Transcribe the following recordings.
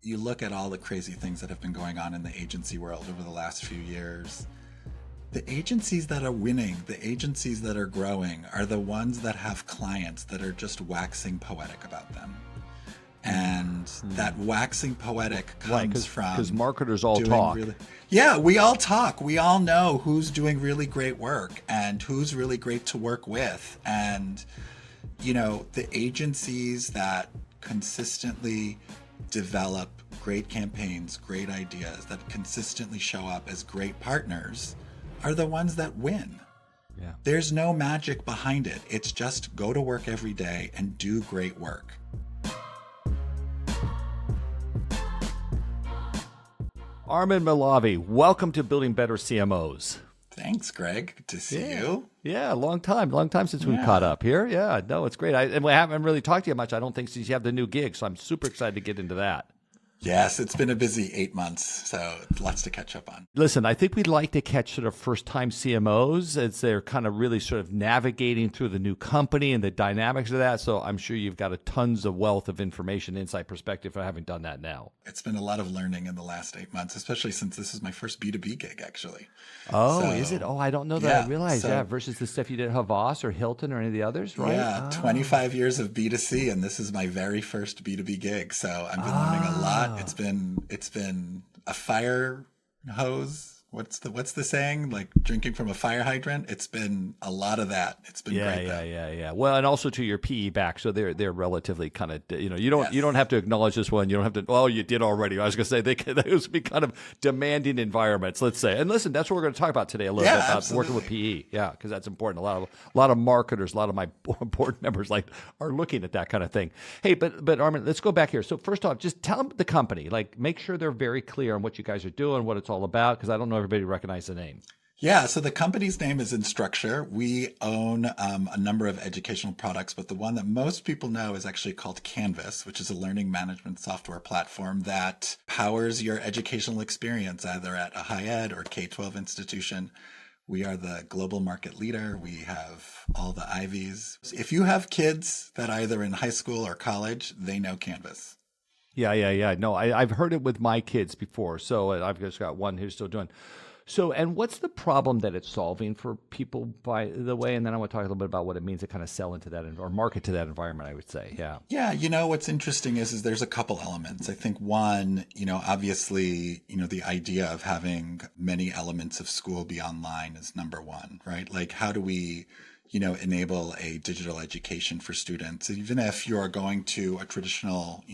you look at all the crazy things that have been going on in the agency world over the last few years. The agencies that are winning, the agencies that are growing, are the ones that have clients that are just waxing poetic about them. And that waxing poetic comes from because marketers all doing talk. Yeah, we all talk. We all know who's doing really great work and who's really great to work with. And, the agencies that consistently develop great campaigns, great ideas, that consistently show up as great partners are the ones that win. Yeah. There's no magic behind it. It's just go to work every day and do great work. Armin Molavi, welcome to Building Better CMOs. Thanks, Greg. Good to see you. Yeah, long time since we've caught up here. Yeah, no, it's great. And we haven't really talked to you much, I don't think, since you have the new gig, so I'm super excited to get into that. Yes, it's been a busy 8 months, so lots to catch up on. Listen, I think we'd like to catch sort of first-time CMOs as they're kind of really sort of navigating through the new company and the dynamics of that. So I'm sure you've got a tons of wealth of information, insight, perspective for having done that now. It's been a lot of learning in the last 8 months, especially since this is my first B2B gig, actually. Oh, is it? Oh, I don't know that. I realized, so, versus the stuff you did at Havas or Hilton or any of the others, right? Yeah, 25 years of B2C, and this is my very first B2B gig. So I've been learning a lot. It's been a fire hose. What's the saying? Like drinking from a fire hydrant. It's been a lot of that. It's been great. Yeah. Well, and also to your PE back, so they're relatively kind of you don't have to acknowledge this one. You don't have to. Oh, you did already. I was going to say those be kind of demanding environments. Let's say, and listen, that's what we're going to talk about today a little bit about working with PE. Yeah, because that's important. A lot of marketers, a lot of my board members are looking at that kind of thing. Hey, but Armin, let's go back here. So first off, just tell them the company. Make sure they're very clear on what you guys are doing, what it's all about, because I don't know everybody recognize the name. Yeah, so the company's name is Instructure. We own a number of educational products, but the one that most people know is actually called Canvas, which is a learning management software platform that powers your educational experience, either at a high ed or K-12 institution. We are the global market leader. We have all the Ivies. If you have kids that are either in high school or college, they know Canvas. Yeah. No, I've heard it with my kids before. So I've just got one who's still doing. So, and what's the problem that it's solving for people, by the way? And then I want to talk a little bit about what it means to kind of sell into that or market to that environment, I would say. Yeah. Yeah. What's interesting is there's a couple elements. I think one, obviously, the idea of having many elements of school be online is number one, right? Like, how do we, enable a digital education for students? Even if you're going to a traditional,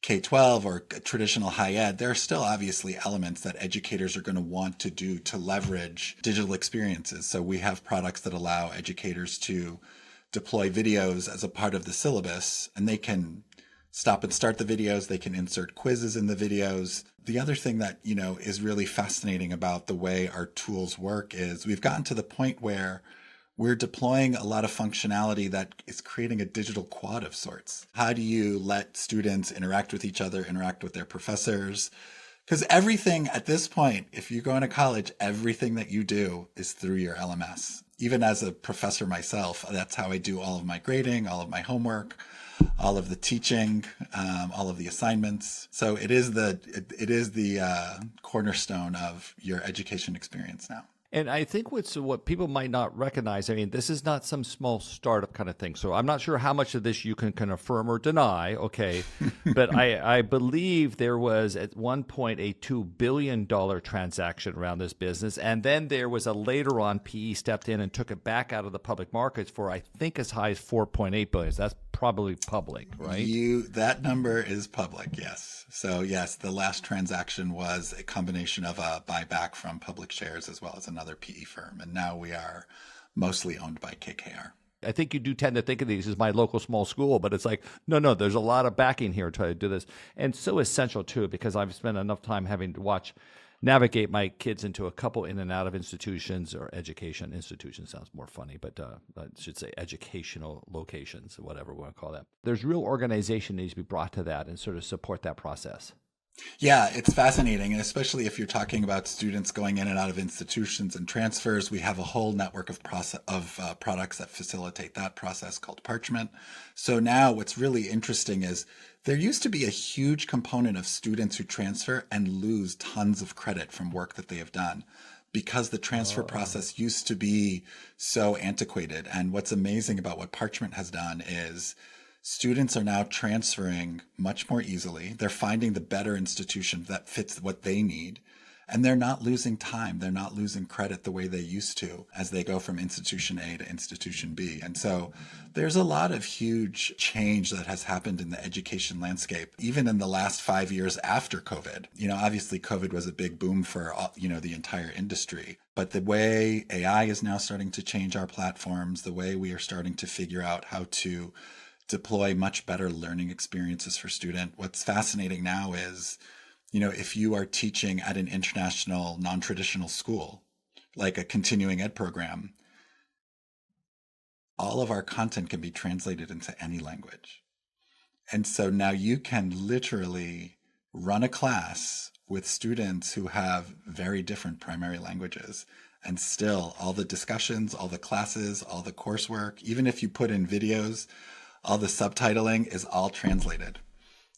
K-12 or traditional high ed, there are still obviously elements that educators are going to want to do to leverage digital experiences. So we have products that allow educators to deploy videos as a part of the syllabus, and they can stop and start the videos. They can insert quizzes in the videos. The other thing that, is really fascinating about the way our tools work is we've gotten to the point where we're deploying a lot of functionality that is creating a digital quad of sorts. How do you let students interact with each other, interact with their professors? Because everything at this point, if you go into college, everything that you do is through your LMS. Even as a professor myself, that's how I do all of my grading, all of my homework, all of the teaching, all of the assignments. So it is the cornerstone of your education experience now. And I think what people might not recognize, I mean, this is not some small startup kind of thing. So I'm not sure how much of this you can affirm or deny, okay? But I believe there was at one point a $2 billion transaction around this business. And then there was later on PE stepped in and took it back out of the public markets for, I think, as high as $4.8 billion. So that's probably public, right? That number is public, yes. So yes, the last transaction was a combination of a buyback from public shares as well as another PE firm. And now we are mostly owned by KKR. I think you do tend to think of these as my local small school, but it's like, no, there's a lot of backing here to try to do this. And so essential too, because I've spent enough time having to navigate my kids into a couple in and out of institutions or education. Institution sounds more funny, but I should say educational locations, whatever we want to call that. There's real organization needs to be brought to that and sort of support that process. Yeah, it's fascinating. And especially if you're talking about students going in and out of institutions and transfers, we have a whole network of products that facilitate that process called Parchment. So now what's really interesting is there used to be a huge component of students who transfer and lose tons of credit from work that they have done because the transfer process used to be so antiquated. And what's amazing about what Parchment has done is students are now transferring much more easily. They're finding the better institution that fits what they need. And they're not losing time. They're not losing credit the way they used to as they go from institution A to institution B. And so there's a lot of huge change that has happened in the education landscape, even in the last 5 years after COVID. Obviously COVID was a big boom for, the entire industry. But the way AI is now starting to change our platforms, the way we are starting to figure out how to deploy much better learning experiences for students. What's fascinating now is, if you are teaching at an international, non-traditional school, like a continuing ed program, all of our content can be translated into any language. And so now you can literally run a class with students who have very different primary languages. And still, all the discussions, all the classes, all the coursework, even if you put in videos, all the subtitling is all translated.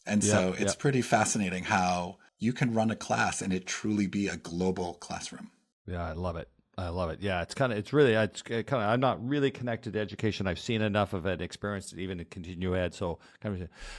And so it's pretty fascinating how you can run a class and it truly be a global classroom. Yeah, I love it. I love it. Yeah, I'm not really connected to education. I've seen enough of it, experienced it even in continue ed. So,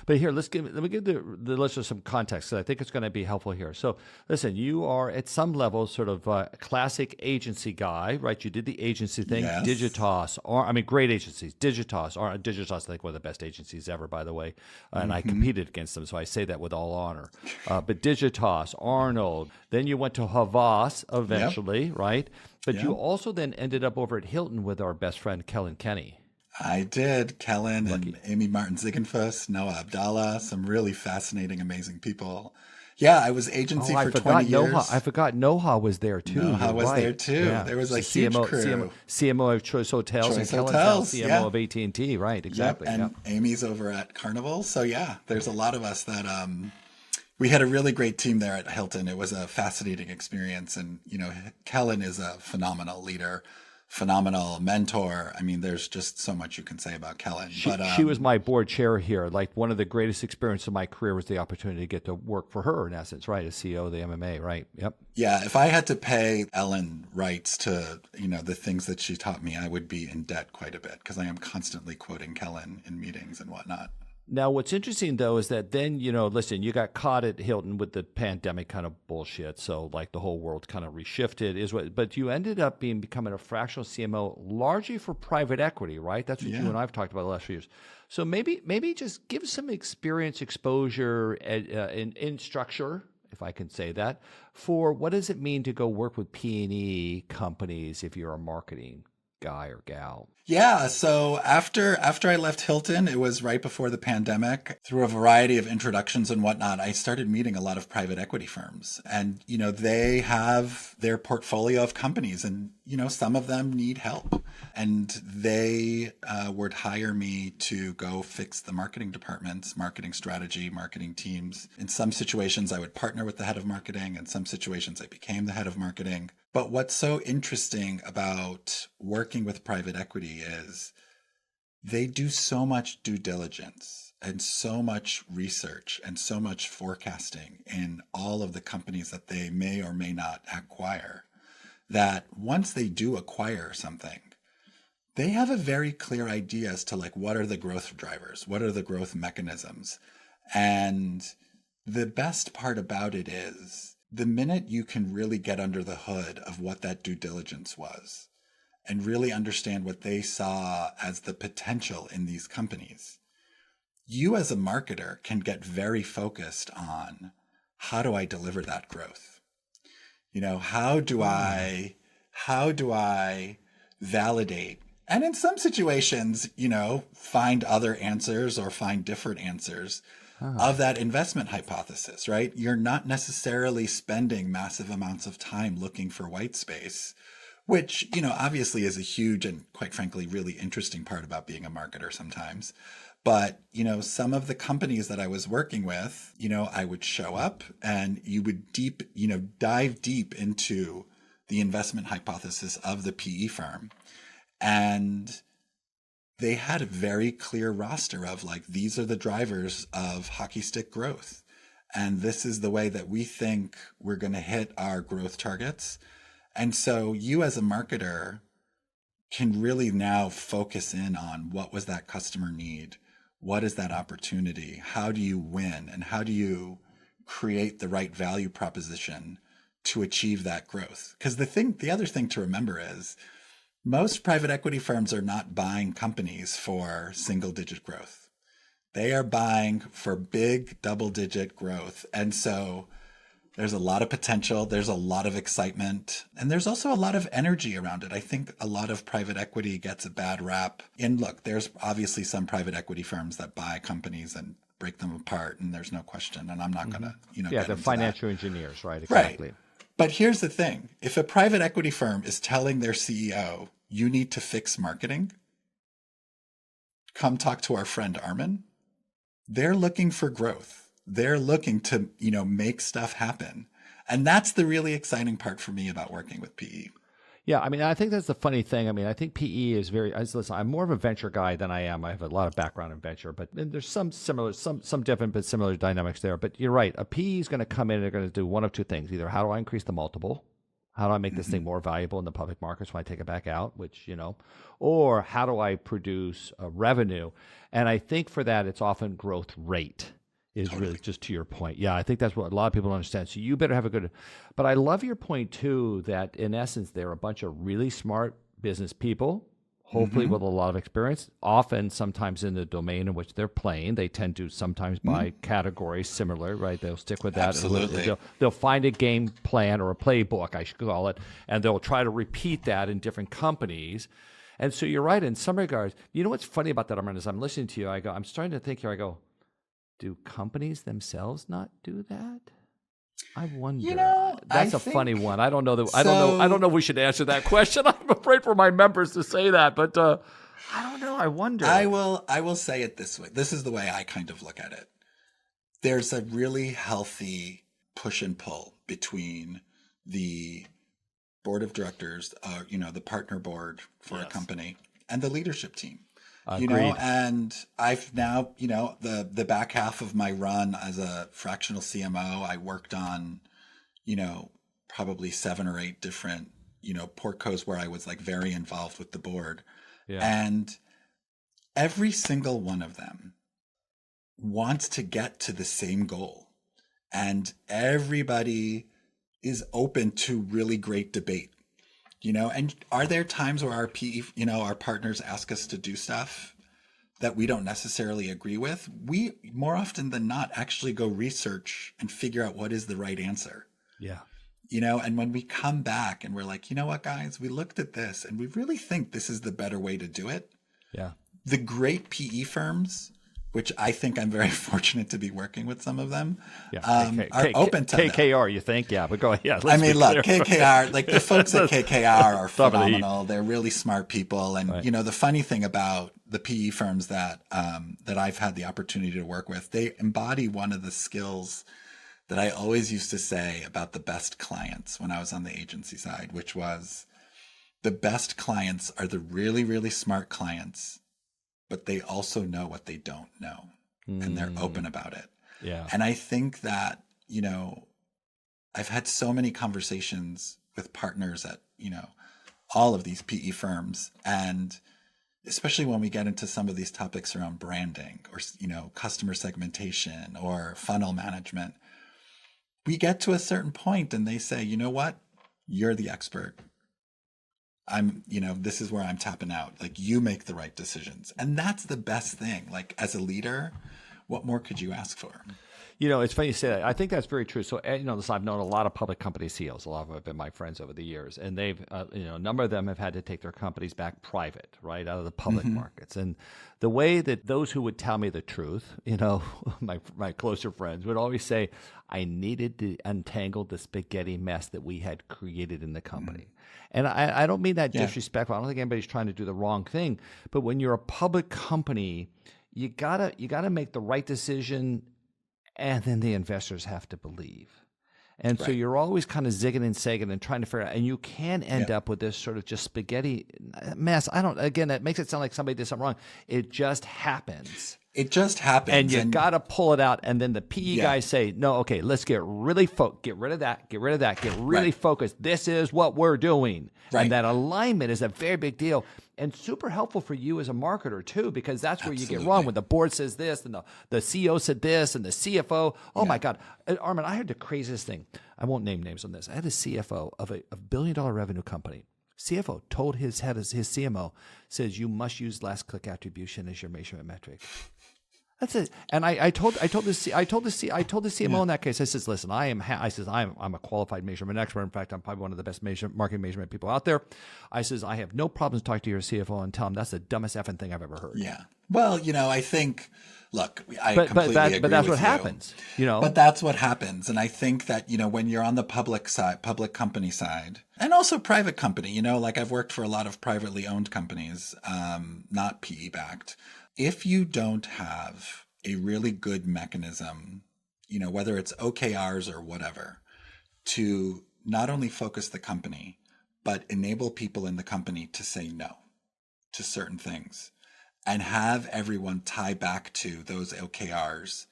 but here, let me give the listeners some context, because I think it's going to be helpful here. So, listen, you are at some level sort of a classic agency guy, right? You did the agency thing, Yes. Digitas, great agencies. Digitas, I think one of the best agencies ever, by the way, and I competed against them, so I say that with all honor. But Digitas, Arnold, then you went to Havas eventually, right? But you also then ended up over at Hilton with our best friend, Kellyn Kenny. I did. Kellyn and Amy Martin Ziegenfuss, Noah Abdallah, some really fascinating, amazing people. Yeah, I was agency for 20 years. I forgot Noha was there too. Noha was there too. Yeah. There was a huge crew. CMO of Choice Hotels and Kellyn's CMO of AT&T, right? Exactly. Yep. And Amy's over at Carnival. So yeah, there's a lot of us that we had a really great team there at Hilton. It was a fascinating experience. And, Kellyn is a phenomenal leader, phenomenal mentor. I mean, there's just so much you can say about Kellyn. She was my board chair here. Like, one of the greatest experiences of my career was the opportunity to get to work for her, in essence, right? As CEO of the MMA, right? Yep. Yeah. If I had to pay Ellen rights to, the things that she taught me, I would be in debt quite a bit, because I am constantly quoting Kellyn in meetings and whatnot. Now, what's interesting, though, is that then, listen, you got caught at Hilton with the pandemic kind of bullshit. So, like, the whole world kind of reshifted, but you ended up becoming a fractional CMO largely for private equity, right? That's what you and I have talked about the last few years. So maybe just give some experience, exposure in Instructure, if I can say that, for what does it mean to go work with P&E companies if you're a marketing guy or gal? Yeah. So after I left Hilton, it was right before the pandemic. Through a variety of introductions and whatnot, I started meeting a lot of private equity firms. And, they have their portfolio of companies and, some of them need help. And they would hire me to go fix the marketing departments, marketing strategy, marketing teams. In some situations, I would partner with the head of marketing. In some situations, I became the head of marketing. But what's so interesting about working with private equity is they do so much due diligence and so much research and so much forecasting in all of the companies that they may or may not acquire, that once they do acquire something, they have a very clear idea as to what are the growth drivers, what are the growth mechanisms. And the best part about it is the minute you can really get under the hood of what that due diligence was and really understand what they saw as the potential in these companies, you as a marketer can get very focused on, how do I deliver that growth? How do I validate? And in some situations, find other answers or find different answers of that investment hypothesis, right? You're not necessarily spending massive amounts of time looking for white space, which, obviously is a huge and, quite frankly, really interesting part about being a marketer sometimes. But, some of the companies that I was working with, I would show up and you would dive deep into the investment hypothesis of the PE firm. And they had a very clear roster of like, these are the drivers of hockey stick growth. And this is the way that we think we're going to hit our growth targets. And so you as a marketer can really now focus in on what was that customer need? What is that opportunity? How do you win? And how do you create the right value proposition to achieve that growth? Because the other thing to remember is most private equity firms are not buying companies for single digit growth. They are buying for big double digit growth. And so there's a lot of potential. There's a lot of excitement. And there's also a lot of energy around it. I think a lot of private equity gets a bad rap. And look, there's obviously some private equity firms that buy companies and break them apart. And there's no question. And I'm not going to, Yeah, they're financial engineers, right? Exactly. Right. But here's the thing. If a private equity firm is telling their CEO, you need to fix marketing, come talk to our friend Armin. They're looking for growth. They're looking to, make stuff happen. And that's the really exciting part for me about working with PE. Yeah, I mean, I think that's the funny thing. I mean, I think PE is listen, I'm more of a venture guy than I am. I have a lot of background in venture, but there's some similar, some different but similar dynamics there. But you're right. A PE is going to come in and they're going to do one of two things. Either how do I increase the multiple? How do I make this thing more valuable in the public markets when I take it back out, or how do I produce revenue? And I think for that, it's often growth rate is really just to your point. Yeah, I think that's what a lot of people don't understand. So you better have a good, but I love your point too, that in essence, they're a bunch of really smart business people, hopefully with a lot of experience, often sometimes in the domain in which they're playing. They tend to sometimes buy categories similar, right? They'll stick with that. Absolutely. They'll find a game plan or a playbook, I should call it, and they'll try to repeat that in different companies. And so you're right in some regards. You know what's funny about that, Armin, is I'm listening to you, I'm starting to think here, do companies themselves not do that? I wonder. That's a funny one. I don't know that. I don't know if we should answer that question. I'm afraid for my members to say that, but I don't know. I wonder. I will say it this way. This is the way I kind of look at it. There's a really healthy push and pull between the board of directors, the partner board for a company, and the leadership team. Agreed. And I've now, the back half of my run as a fractional CMO, I worked on, probably 7 or 8 different, portcos where I was like very involved with the board. Yeah. And every single one of them wants to get to the same goal. And everybody is open to really great debate. And are there times where our PE, our partners ask us to do stuff that we don't necessarily agree with? We, more often than not, actually go research and figure out what is the right answer. Yeah. And when we come back and we're like, you know what, guys, we looked at this and we really think this is the better way to do it. Yeah. The great PE firms, which I think I'm very fortunate to be working with some of them, are open to KKR, you think? Yeah, but go ahead. Yeah, look, KKR, like the folks at KKR are phenomenal. They're really smart people. And, the funny thing about the PE firms that I've had the opportunity to work with, they embody one of the skills that I always used to say about the best clients when I was on the agency side, which was the best clients are the really, really smart clients, but they also know what they don't know and they're open about it. Yeah. And I think that, I've had so many conversations with partners at, all of these PE firms. And especially when we get into some of these topics around branding or, customer segmentation or funnel management, we get to a certain point and they say, you know what? You're the expert. This is where I'm tapping out. Like, you make the right decisions. And that's the best thing. Like, as a leader, what more could you ask for? It's funny you say that. I think that's very true. So, listen, I've known a lot of public company CEOs. A lot of them have been my friends over the years. And they've, a number of them have had to take their companies back private, right, out of the public markets. And the way that those who would tell me the truth, my closer friends would always say, I needed to untangle the spaghetti mess that we had created in the company. And I don't mean that disrespectful. I don't think anybody's trying to do the wrong thing. But when you're a public company, you gotta make the right decision, and then the investors have to believe. And so Right. you're always kind of zigging and sagging and trying to figure out, and you can end up with this sort of just spaghetti mess. Again, that makes it sound like somebody did something wrong. It just happens. It just happens. And you got to pull it out. And then the PE guys say, no, okay, let's get really get rid of that, get really focused. This is what we're doing. Right. And that alignment is a very big deal and super helpful for you as a marketer too, because that's where you get wrong when the board says this and the CEO said this and the CFO. Oh my God. Armin, I heard the craziest thing. I won't name names on this. I had a CFO of a billion-dollar revenue company. CFO told his head, his CMO, says you must use last click attribution as your measurement metric. That's it. And I told the CMO in that case. I says, listen, I'm a qualified measurement expert. In fact, I'm probably one of the best marketing measurement people out there. I says I have no problems talking to your CFO and tell him that's the dumbest effing thing I've ever heard. Yeah. Well, I think, look, I completely agree but that's with what happens. But that's what happens, and I think that when you're on the public side, public company side, and also private company, like I've worked for a lot of privately owned companies, not PE backed. If you don't have a really good mechanism, whether it's OKRs or whatever, to not only focus the company, but enable people in the company to say no to certain things and have everyone tie back to those OKRs,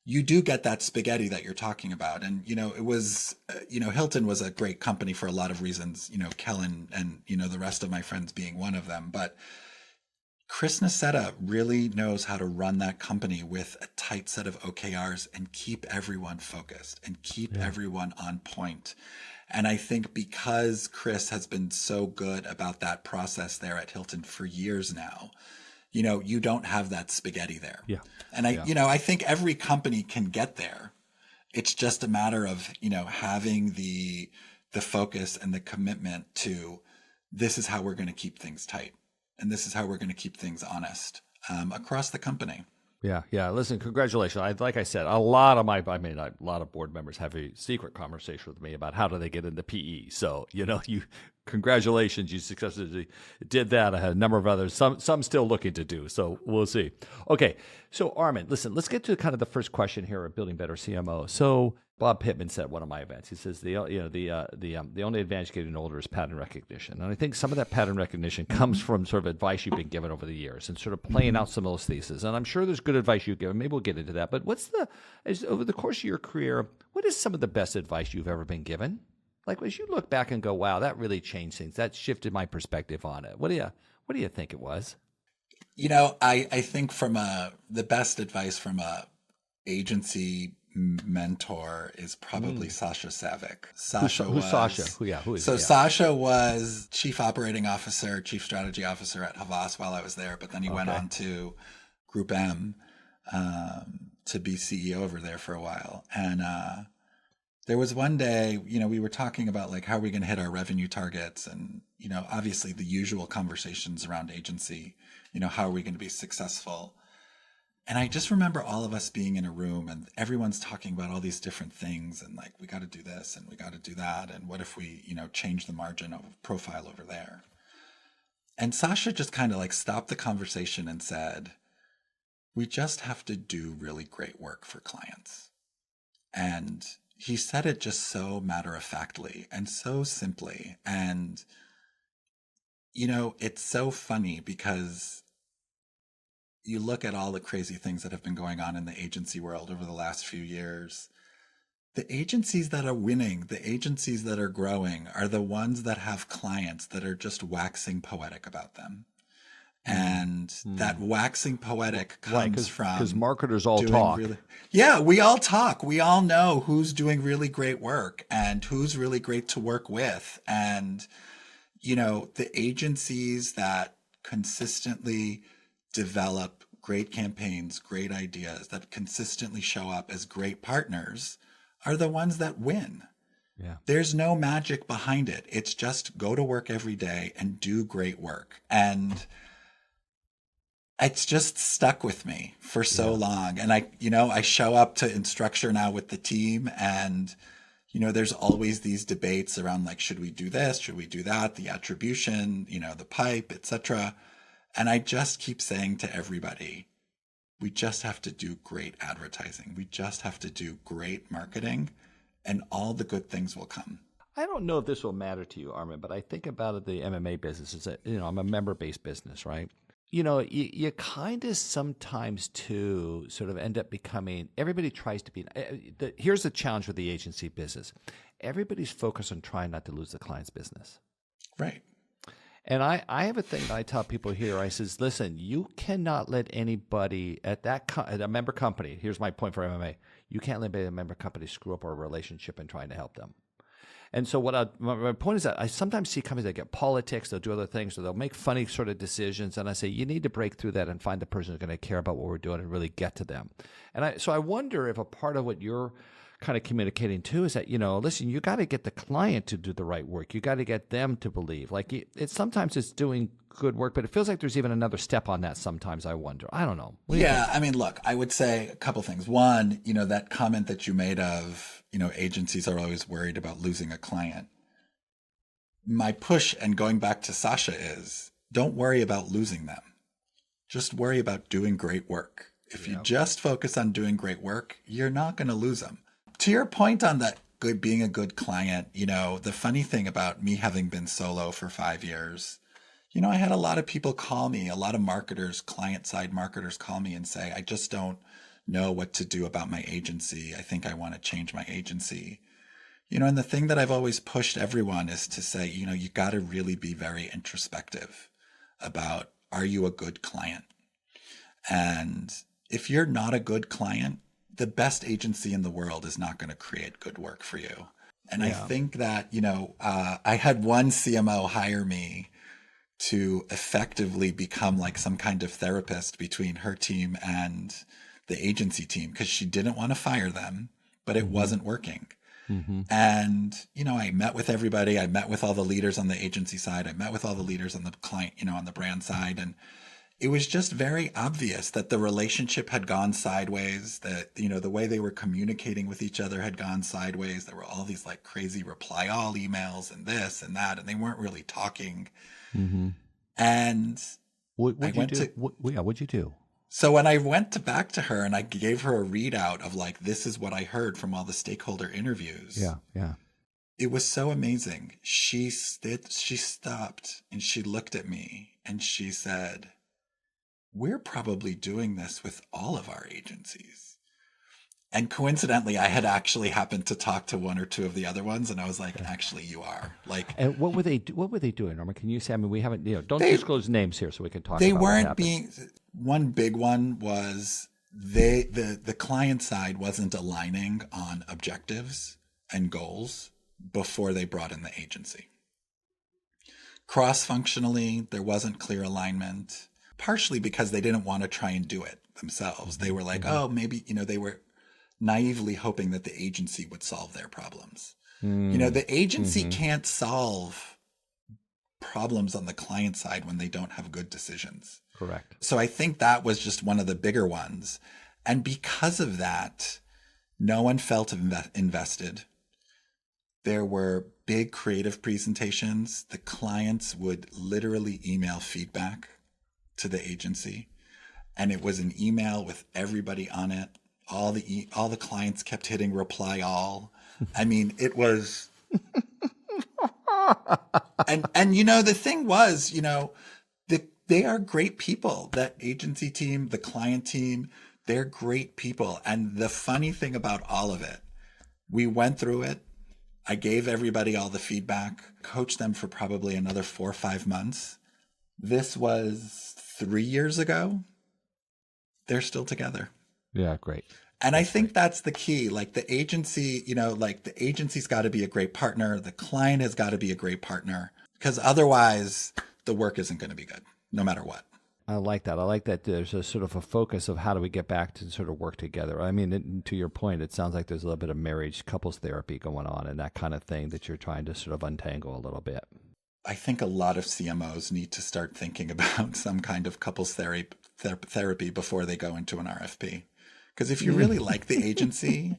you do get that spaghetti that you're talking about. And, it was, Hilton was a great company for a lot of reasons, Kellyn and, the rest of my friends being one of them. But Chris Nassetta really knows how to run that company with a tight set of OKRs and keep everyone focused and keep everyone on point. And I think because Chris has been so good about that process there at Hilton for years now, you don't have that spaghetti there. Yeah. And I think every company can get there. It's just a matter of, having the focus and the commitment to this is how we're going to keep things tight. And this is how we're going to keep things honest across the company. Yeah. Listen, congratulations. Like I said, a lot of board members have a secret conversation with me about how do they get into PE. So, congratulations, you successfully did that. I had a number of others, some still looking to do. So we'll see. Okay. So Armin, listen, let's get to kind of the first question here at Building Better CMO. So Bob Pittman said at one of my events, he says the only advantage getting older is pattern recognition. And I think some of that pattern recognition comes from sort of advice you've been given over the years and sort of playing out some of those theses. And I'm sure there's good advice you've given. Maybe we'll get into that. But over the course of your career, what is some of the best advice you've ever been given? Like as you look back and go, wow, that really changed things. That shifted my perspective on it. What do you think it was? I think the best advice from a agency mentor is probably Sasha Savic. Who's Sasha? Who is he? Sasha was chief operating officer, chief strategy officer at Havas while I was there, but then he went on to Group M to be CEO over there for a while. And there was one day, we were talking about like how are we going to hit our revenue targets, and obviously the usual conversations around agency. How are we going to be successful? And I just remember all of us being in a room and everyone's talking about all these different things and like, we got to do this and we got to do that. And what if we, change the margin of profile over there? And Sasha just kind of like stopped the conversation and said, we just have to do really great work for clients. And he said it just so matter-of-factly and so simply. And, it's so funny because you look at all the crazy things that have been going on in the agency world over the last few years. The agencies that are winning, the agencies that are growing are the ones that have clients that are just waxing poetic about them. And that waxing poetic comes from... Because marketers all talk. We all talk. We all know who's doing really great work and who's really great to work with. And, the agencies that consistently develop great campaigns, great ideas, that consistently show up as great partners are the ones that win. Yeah. There's no magic behind it. It's just go to work every day and do great work. And it's just stuck with me for so long. And I show up to Instructure now with the team, and there's always these debates around like, should we do this? Should we do that? The attribution, the pipe, etc. And I just keep saying to everybody, We just have to do great advertising. We just have to do great marketing, and all the good things will come. I don't know if this will matter to you, Armin, but I think about it, the MMA business is that, I'm a member-based business, right? You kind of sometimes too sort of end up becoming, everybody tries to be, here's the challenge with the agency business. Everybody's focused on trying not to lose the client's business. Right. And I have a thing that I tell people here. I says, listen, you cannot let anybody at a member company, here's my point for MMA, you can't let a member company screw up our relationship in trying to help them. And so my point is that I sometimes see companies that get politics, they'll do other things, or they'll make funny sort of decisions. And I say, you need to break through that and find the person who's going to care about what we're doing and really get to them. And so I wonder if a part of what you're kind of communicating too is that, listen, you got to get the client to do the right work. You got to get them to believe. Like sometimes it's doing good work, but it feels like there's even another step on that sometimes, I wonder. I don't know. Yeah, I mean, look, I would say a couple things. One, that comment that you made of, agencies are always worried about losing a client. My push, and going back to Sasha, is don't worry about losing them. Just worry about doing great work. If you just focus on doing great work, you're not going to lose them. To your point on that being a good client, the funny thing about me having been solo for 5 years, I had a lot of people call me, a lot of marketers, client-side marketers call me and say, I just don't know what to do about my agency. I think I want to change my agency. And the thing that I've always pushed everyone is to say, you got to really be very introspective about, are you a good client? And if you're not a good client, the best agency in the world is not going to create good work for you. And I think that, I had one CMO hire me to effectively become like some kind of therapist between her team and the agency team, because she didn't want to fire them, but it wasn't working. Mm-hmm. And, I met with everybody. I met with all the leaders on the agency side. I met with all the leaders on the client, on the brand side. And it was just very obvious that the relationship had gone sideways, that, the way they were communicating with each other had gone sideways. There were all these like crazy reply all emails and this and that, and they weren't really talking. Mm-hmm. And what'd you do? So when I went back to her and I gave her a readout of like, this is what I heard from all the stakeholder interviews. Yeah. It was so amazing. She stopped and she looked at me and she said, we're probably doing this with all of our agencies. And coincidentally, I had actually happened to talk to one or two of the other ones, and I was like, actually, you are. Like, and what were they doing, Norman? Can you say? I mean, we haven't, don't disclose names here, so we can talk. They about weren't being. One big one was the client side wasn't aligning on objectives and goals before they brought in the agency. Cross-functionally, there wasn't clear alignment, partially because they didn't want to try and do it themselves. They were like, oh, maybe, they were naively hoping that the agency would solve their problems. The agency can't solve problems on the client side when they don't have good decisions. Correct. So I think that was just one of the bigger ones. And because of that, no one felt invested. There were big creative presentations. The clients would literally email feedback to the agency. And it was an email with everybody on it. All the clients kept hitting reply all. I mean, it was, and the thing was, they are great people. That agency team, the client team, they're great people. And the funny thing about all of it, we went through it. I gave everybody all the feedback, coached them for probably another 4 or 5 months. This was 3 years ago. They're still together. Yeah, great. And I think that's the key. Like the agency, the agency's got to be a great partner. The client has got to be a great partner, because otherwise the work isn't going to be good, no matter what. I like that. I like that there's a sort of a focus of how do we get back to sort of work together. I mean, to your point, it sounds like there's a little bit of marriage, couples therapy going on and that kind of thing that you're trying to sort of untangle a little bit. I think a lot of CMOs need to start thinking about some kind of couples therapy before they go into an RFP. Because if you really like the agency,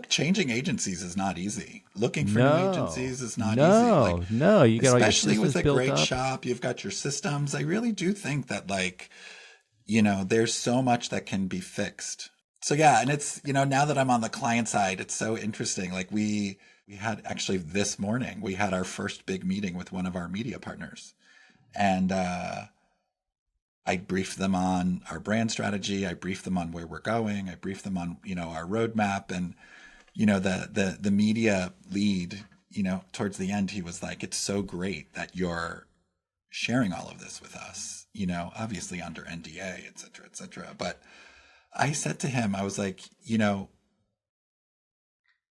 changing agencies is not easy. Looking for new agencies is not easy. You got especially all your with a built great up. shop, you've got your systems. I really do think that there's so much that can be fixed. So yeah, and it's, now that I'm on the client side, it's so interesting. Like we had actually this morning, we had our first big meeting with one of our media partners. And I briefed them on our brand strategy. I briefed them on where we're going. I briefed them on, our roadmap. And, the media lead, towards the end, he was like, it's so great that you're sharing all of this with us, obviously under NDA, et cetera, et cetera. But I said to him, I was like,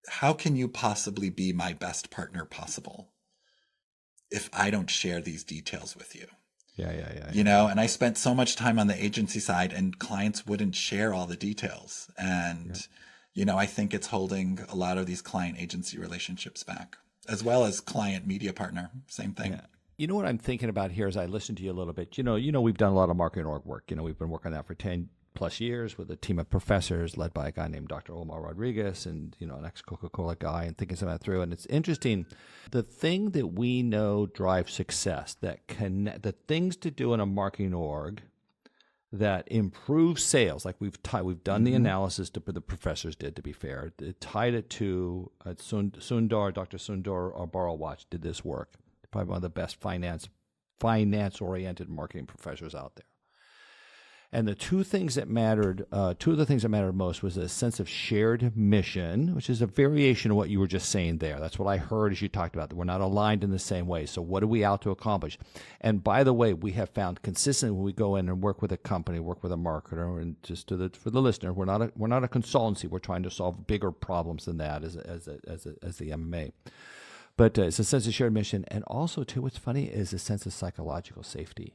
how can you possibly be my best partner possible if I don't share these details with you? Yeah. And I spent so much time on the agency side and clients wouldn't share all the details. And, I think it's holding a lot of these client agency relationships back, as well as client media partner, same thing. Yeah. You know what I'm thinking about here as I listen to you a little bit, we've done a lot of marketing org work. We've been working on that for 10 plus years with a team of professors led by a guy named Dr. Omar Rodriguez and, an ex-Coca-Cola guy, and thinking some of that through. And it's interesting. The thing that we know drives success, the things to do in a marketing org that improve sales, like we've done the analysis the professors did, to be fair, it tied it to Dr. Sundar Barrawatch did this work. Probably one of the best finance-oriented marketing professors out there. And the two of the things that mattered most was a sense of shared mission, which is a variation of what you were just saying there. That's what I heard as you talked about, that we're not aligned in the same way. So what are we out to accomplish? And by the way, we have found consistently when we go in and work with a company, work with a marketer, and just for the listener, we're not a consultancy. We're trying to solve bigger problems than that as the MMA. But it's a sense of shared mission, and also too, what's funny is a sense of psychological safety.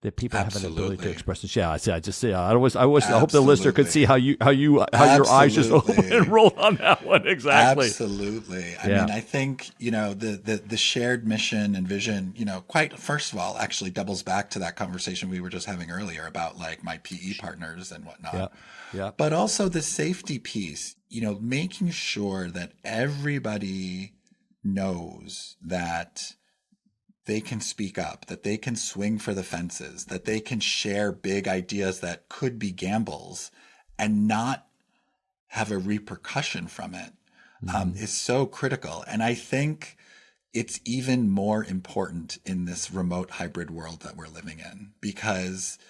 That people have an ability to express this. Yeah, I just say I hope the listener could see how your eyes just open and roll on that one. Exactly. Absolutely. I mean, I think the shared mission and vision, quite first of all, actually doubles back to that conversation we were just having earlier about like my PE partners and whatnot. Yeah. But also the safety piece, making sure that everybody knows that they can speak up, that they can swing for the fences, that they can share big ideas that could be gambles and not have a repercussion from it, is so critical. And I think it's even more important in this remote hybrid world that we're living in, because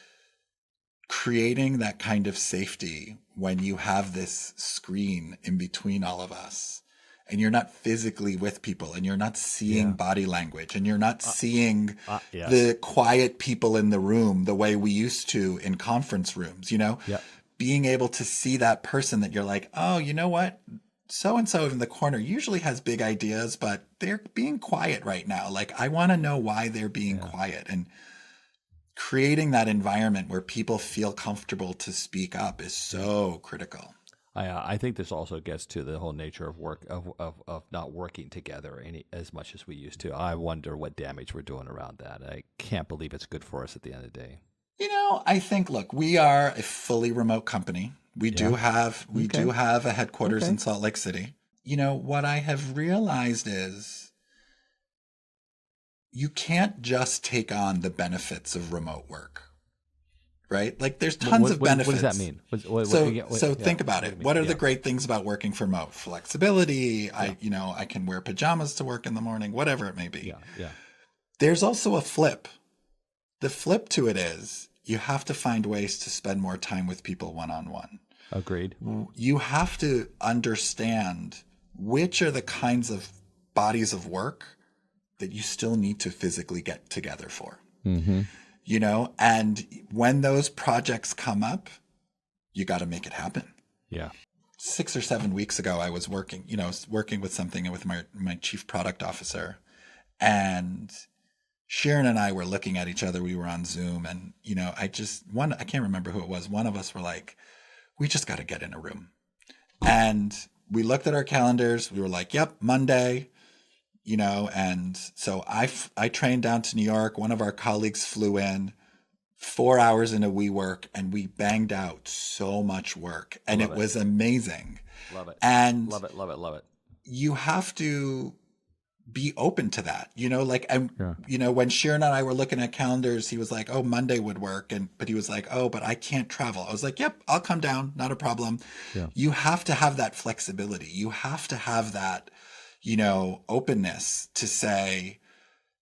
creating that kind of safety when you have this screen in between all of us, and you're not physically with people, and you're not seeing body language, and you're not seeing the quiet people in the room the way we used to in conference rooms, being able to see that person that you're like, oh, you know what? So-and-so in the corner usually has big ideas, but they're being quiet right now. Like, I want to know why they're being quiet. And creating that environment where people feel comfortable to speak up is so critical. I think this also gets to the whole nature of work of not working together as much as we used to. I wonder what damage we're doing around that. I can't believe it's good for us at the end of the day. I think, look, we are a fully remote company. We do have a headquarters in Salt Lake City. What I have realized is you can't just take on the benefits of remote work. Right? Like, there's tons of benefits. What does that mean? So think about it. What are the great things about working from remote? Flexibility. Yeah. I can wear pajamas to work in the morning, whatever it may be. Yeah. There's also a flip. The flip to it is you have to find ways to spend more time with people one-on-one. Agreed. You have to understand which are the kinds of bodies of work that you still need to physically get together for. Mm-hmm. And when those projects come up, you got to make it happen. Yeah. 6 or 7 weeks ago, I was working with something with my chief product officer, and Sharon and I were looking at each other. We were on Zoom, and, I can't remember who it was. One of us were like, we just got to get in a room. And we looked at our calendars. We were like, yep, Monday. And so I trained down to New York. One of our colleagues flew in, 4 hours into WeWork, and we banged out so much work, and it was amazing. Love it. And love it. You have to be open to that. When Sharon and I were looking at calendars, he was like, oh, Monday would work. But he was like, oh, but I can't travel. I was like, yep, I'll come down. Not a problem. Yeah. You have to have that flexibility. You have to have that, openness to say,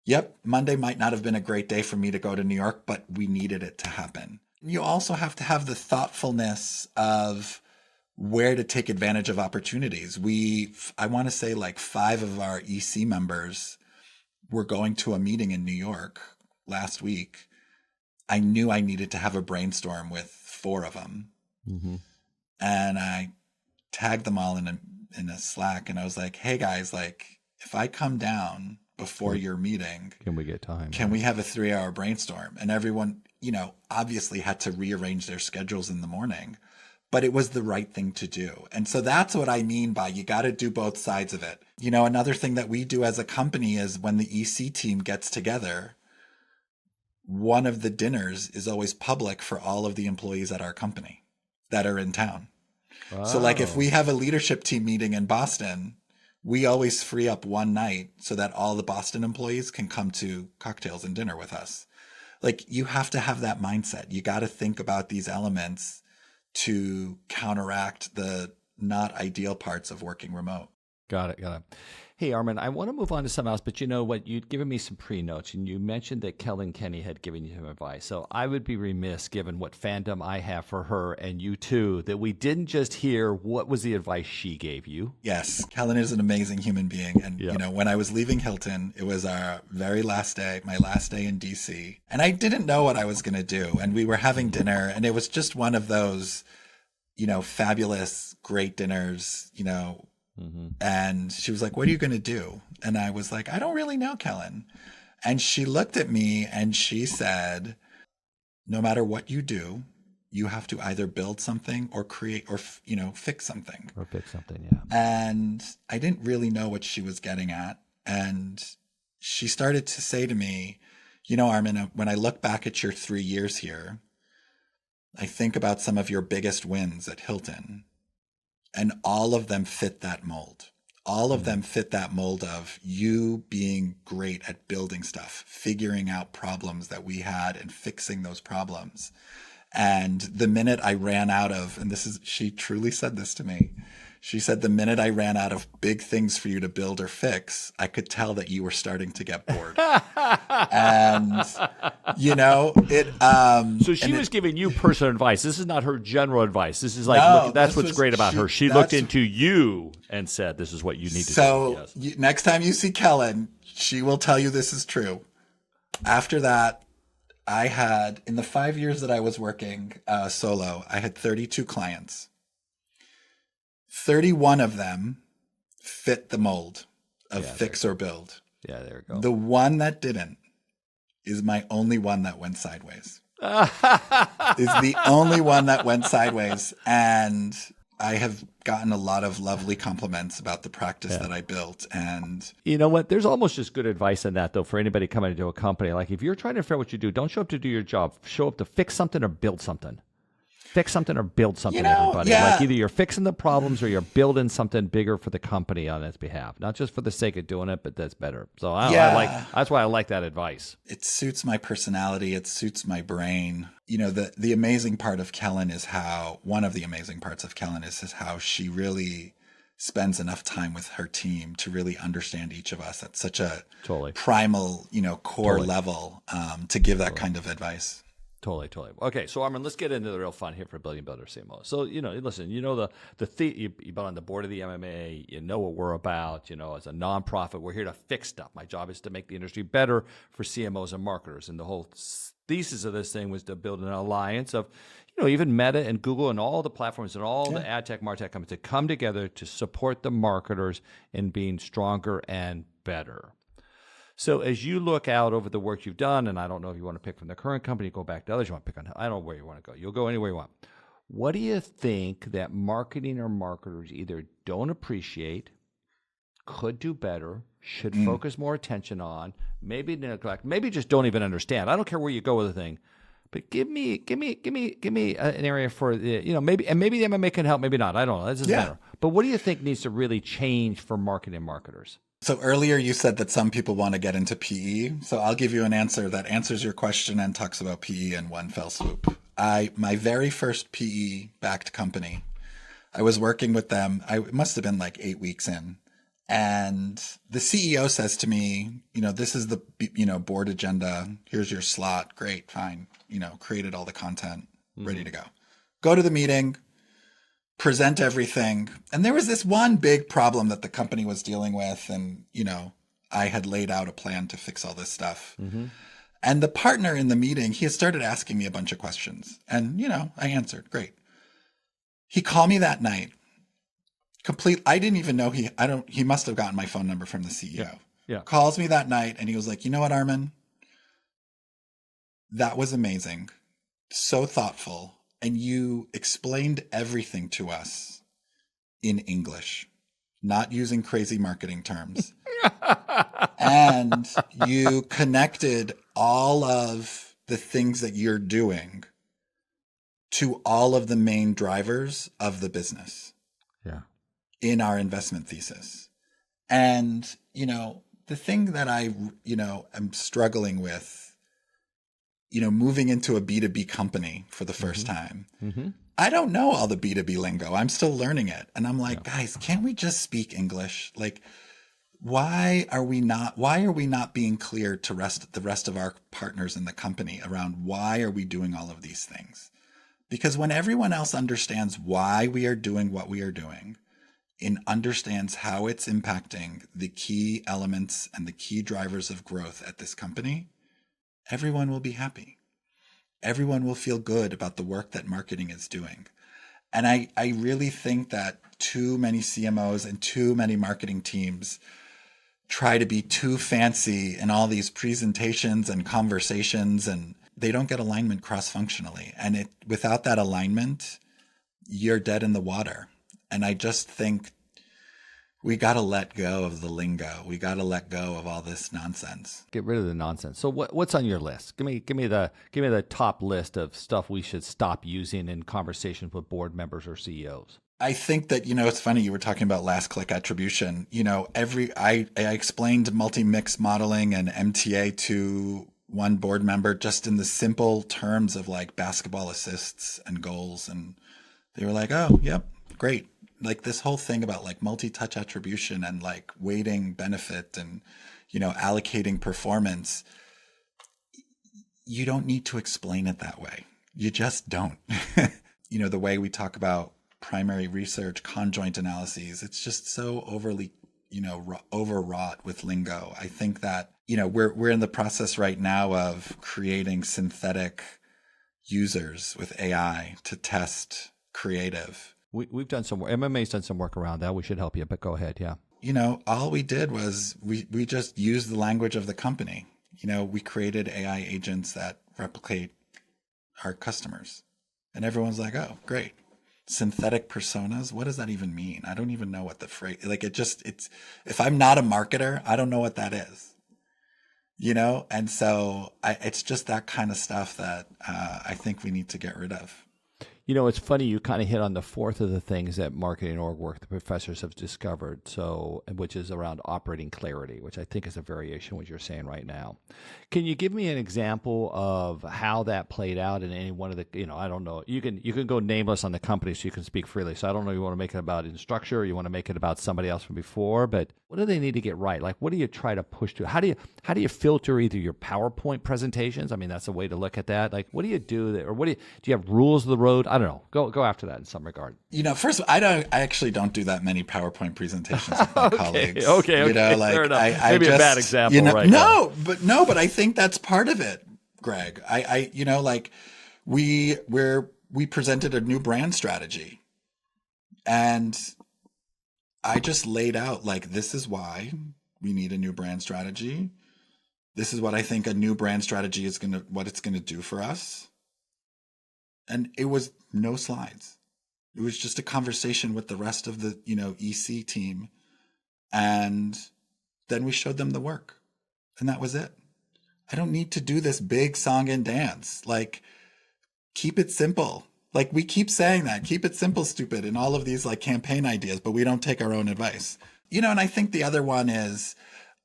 yep, Monday might not have been a great day for me to go to New York, but we needed it to happen. You also have to have the thoughtfulness of where to take advantage of opportunities. I want to say like 5 of our EC members were going to a meeting in New York last week. I knew I needed to have a brainstorm with 4 of them. Mm-hmm. And I tagged them all in a Slack, and I was like, hey guys, like if I come down before your meeting, can we get time? Can we have a 3-hour brainstorm? And everyone, obviously had to rearrange their schedules in the morning. But it was the right thing to do. And so that's what I mean by you got to do both sides of it. Another thing that we do as a company is when the EC team gets together, one of the dinners is always public for all of the employees at our company that are in town. Wow. So like if we have a leadership team meeting in Boston, we always free up one night so that all the Boston employees can come to cocktails and dinner with us. Like you have to have that mindset. You got to think about these elements to counteract the not ideal parts of working remote. Got it. Hey, Armin, I want to move on to something else, but you know what? You'd given me some pre-notes, and you mentioned that Kellyn Kenny had given you some advice. So I would be remiss, given what fandom I have for her and you too, that we didn't just hear what was the advice she gave you. Yes, Kellyn is an amazing human being. And, when I was leaving Hilton, it was our very last day, my last day in DC. And I didn't know what I was going to do. And we were having dinner, and it was just one of those, fabulous, great dinners, Mm-hmm. And she was like, what are you going to do? And I was like, I don't really know, Kellyn. And she looked at me and she said, no matter what you do, you have to either build something or create or, fix something. Or fix something, yeah. And I didn't really know what she was getting at. And she started to say to me, Armin, when I look back at your 3 years here, I think about some of your biggest wins at Hilton. And all of them fit that mold. All of them fit that mold of you being great at building stuff, figuring out problems that we had and fixing those problems. And the minute I ran out of, and she truly said this to me, she said, the minute I ran out of big things for you to build or fix, I could tell that you were starting to get bored. And, so she was giving you personal advice. This is not her general advice. This is like, look, that's what's great about her. She looked into you and said, this is what you need to do. So next time you see Kellyn, she will tell you this is true. After that, I had, in the 5 years that I was working solo, I had 32 clients. 31 of them fit the mold of fix or build. Yeah, there we go. The one that didn't is my only one that went sideways. Is the only one that went sideways. And I have gotten a lot of lovely compliments about the practice that I built. And you know what? There's almost just good advice in that, though, for anybody coming into a company. Like if you're trying to figure out what you do, don't show up to do your job. Show up to fix something or build something. Fix something or build something, everybody. Yeah. Like either you're fixing the problems or you're building something bigger for the company on its behalf. Not just for the sake of doing it, but that's better. So that's why I like that advice. It suits my personality. It suits my brain. The amazing part of Kellyn is one of the amazing parts of Kellyn is how she really spends enough time with her team to really understand each of us at such a primal, core level to give that kind of advice. Totally. Okay, so Armin, let's get into the real fun here for Building Better CMOs. So, listen, you've been on the board of the MMA, you know what we're about, as a nonprofit, we're here to fix stuff. My job is to make the industry better for CMOs and marketers. And the whole thesis of this thing was to build an alliance of, even Meta and Google and all the platforms and all the ad tech, martech companies to come together to support the marketers in being stronger and better. So as you look out over the work you've done, and I don't know if you want to pick from the current company, go back to others you want to pick on, I don't know where you want to go. You'll go anywhere you want. What do you think that marketing or marketers either don't appreciate, could do better, should focus more attention on, maybe neglect, maybe just don't even understand? I don't care where you go with the thing, But give me an area for the, maybe the MMA can help, maybe not. I don't know. That doesn't matter. But what do you think needs to really change for marketing marketers? So earlier you said that some people want to get into PE. So I'll give you an answer that answers your question and talks about PE in one fell swoop. My very first PE backed company, I was working with them. It must have been like 8 weeks in. And the CEO says to me, this is the, board agenda. Here's your slot. Great. Fine. Created all the content, ready to go. Go to the meeting, present everything. And there was this one big problem that the company was dealing with. And, I had laid out a plan to fix all this stuff. Mm-hmm. And the partner in the meeting, he had started asking me a bunch of questions. And, I answered. Great. He called me that night. I didn't even know he must have gotten my phone number from the CEO. Yeah. Calls me that night and he was like, you know what, Armin? That was amazing. So thoughtful. And you explained everything to us in English, not using crazy marketing terms. And you connected all of the things that you're doing to all of the main drivers of the business. Yeah. In our investment thesis. And, the thing that I, am struggling with, moving into a B2B company for the first time, I don't know all the B2B lingo. I'm still learning it. And I'm like, guys, can't we just speak English? Like, why are we not being clear to the rest of our partners in the company around why are we doing all of these things? Because when everyone else understands why we are doing what we are doing, and understands how it's impacting the key elements and the key drivers of growth at this company, everyone will be happy. Everyone will feel good about the work that marketing is doing. And I really think that too many CMOs and too many marketing teams try to be too fancy in all these presentations and conversations, and they don't get alignment cross-functionally. And without that alignment, you're dead in the water. And I just think we got to let go of the lingo. We got to let go of all this nonsense. Get rid of the nonsense. So what's on your list? Give me the top list of stuff we should stop using in conversations with board members or CEOs. I think that, it's funny, you were talking about last click attribution. I explained multi-mix modeling and MTA to one board member just in the simple terms of like basketball assists and goals. And they were like, oh, yep, great. Like this whole thing about like multi-touch attribution and like weighting benefit and, allocating performance. You don't need to explain it that way. You just don't. The way we talk about primary research, conjoint analyses, it's just so overly, overwrought with lingo. I think that, we're in the process right now of creating synthetic users with AI to test creative. We've done some work. MMA's done some work around that. We should help you, but go ahead. Yeah. All we did was we just used the language of the company. We created AI agents that replicate our customers. And everyone's like, oh, great. Synthetic personas. What does that even mean? I don't even know what the phrase, if I'm not a marketer, I don't know what that is. And so it's just that kind of stuff that I think we need to get rid of. It's funny, you kind of hit on the fourth of the things that marketing org work the professors have discovered, which is around operating clarity, which I think is a variation of what you're saying right now. Can you give me an example of how that played out in any one of the, I don't know, you can go nameless on the company so you can speak freely. So I don't know if you want to make it about Instructure or you want to make it about somebody else from before, but what do they need to get right? Like, what do you try to push to? How do you filter either your PowerPoint presentations? I mean, that's a way to look at that. Like, what do you do there? Or do you have rules of the road? I don't know. Go after that in some regard. First, I actually don't do that many PowerPoint presentations with my colleagues. Okay. Fair enough. Maybe a bad example, right? But I think that's part of it, Greg. We presented a new brand strategy, and I just laid out like, this is why we need a new brand strategy. This is what I think a new brand strategy is what it's gonna do for us. And it was no slides. It was just a conversation with the rest of the, EC team. And then we showed them the work. And that was it. I don't need to do this big song and dance. Like, keep it simple. Like we keep saying that, keep it simple, stupid, in all of these like campaign ideas, but we don't take our own advice. And I think the other one is,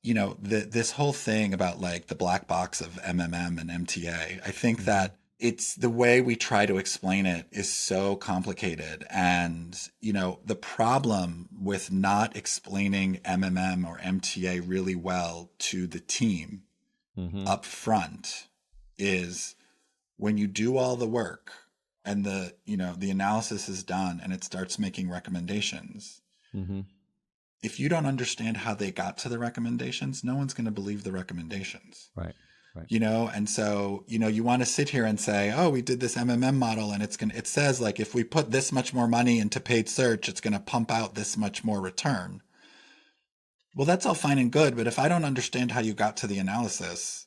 this whole thing about like the black box of MMM and MTA. I think that it's the way we try to explain it is so complicated. And, the problem with not explaining MMM or MTA really well to the team up front is when you do all the work and the analysis is done and it starts making recommendations. If you don't understand how they got to the recommendations, no one's going to believe the recommendations. Right. And so, you want to sit here and say, oh, we did this MMM model and it says like, if we put this much more money into paid search, it's going to pump out this much more return. Well, that's all fine and good. But if I don't understand how you got to the analysis,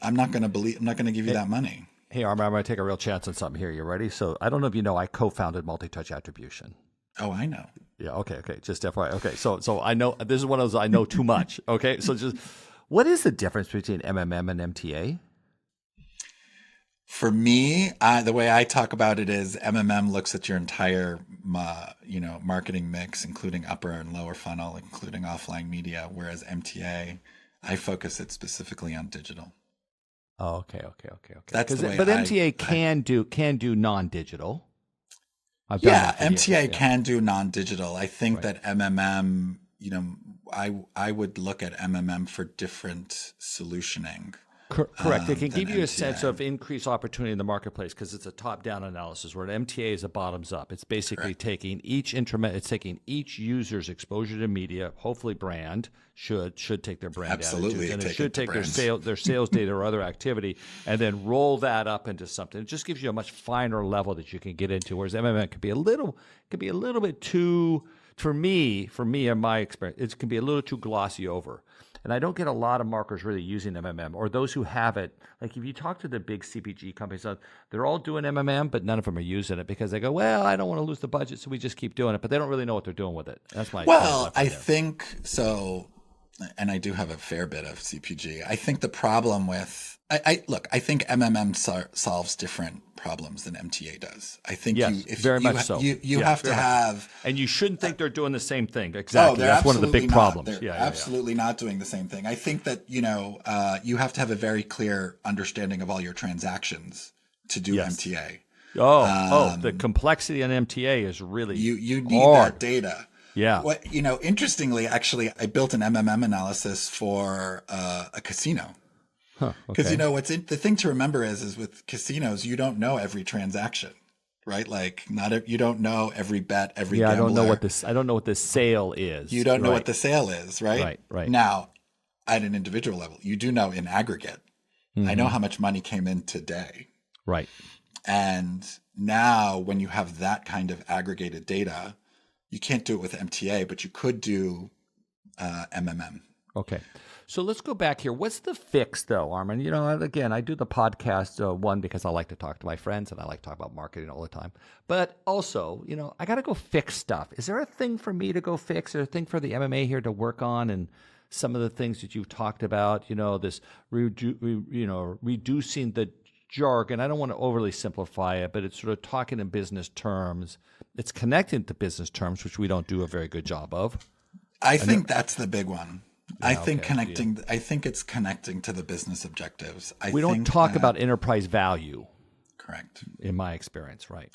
I'm not going to give you that money. Hey, Armin, I'm going to take a real chance on something here. You ready? So I don't know if you know, I co-founded Multi-Touch Attribution. Oh, I know. Yeah. Okay. Just FYI. Okay. So I know this is one of those I know too much. Okay. So just what is the difference between MMM and MTA? For me, the way I talk about it is MMM looks at your entire, marketing mix, including upper and lower funnel, including offline media, whereas MTA, I focus it specifically on digital. Oh, okay. That's the way. But MTA can do non-digital. MTA can do non-digital. I think that MMM, I would look at MMM for different solutioning. Correct. It can give you a MTA. sense of increased opportunity in the marketplace because it's a top-down analysis, where an MTA is a bottoms-up. It's basically taking each user's exposure to media, hopefully brand, should take their brand Absolutely, attitudes, and it should take their sales data or other activity, and then roll that up into something. It just gives you a much finer level that you can get into, whereas MMM could be a little bit too, for me in my experience, it can be a little too glossy over. And I don't get a lot of marketers really using MMM, or those who have it. Like if you talk to the big CPG companies, they're all doing MMM, but none of them are using it because they go, well, I don't want to lose the budget, so we just keep doing it. But they don't really know what they're doing with it. That's my I think so. And I do have a fair bit of CPG. I think the problem with I think MMM solves different problems than MTA does. I think you have to have, and you shouldn't think they're doing the same thing. Exactly, that's one of the big not. problems. They're absolutely not doing the same thing. I think that you have to have a very clear understanding of all your transactions to do MTA. The complexity in MTA is really you need hard. that data. Yeah. Interestingly, actually, I built an MMM analysis for a casino. Because the thing to remember is with casinos, you don't know every transaction, right? Like you don't know every bet, every gambler. I don't know what the sale is. You don't know what the sale is, right? Right. Now, at an individual level, you do know in aggregate. I know how much money came in today. Right. And now when you have that kind of aggregated data, you can't do it with MTA, but you could do MMM. Okay. So let's go back here. What's the fix, though, Armin? Again, I do the podcast, one, because I like to talk to my friends and I like to talk about marketing all the time. But also, I got to go fix stuff. Is there a thing for me to go fix, or a thing for the MMA here to work on? And some of the things that you've talked about, this reducing the jargon. I don't want to overly simplify it, but it's sort of talking in business terms. It's connecting to business terms, which we don't do a very good job of. I think that's the big one. I think it's connecting to the business objectives. We don't talk about enterprise value. Correct. In my experience, right.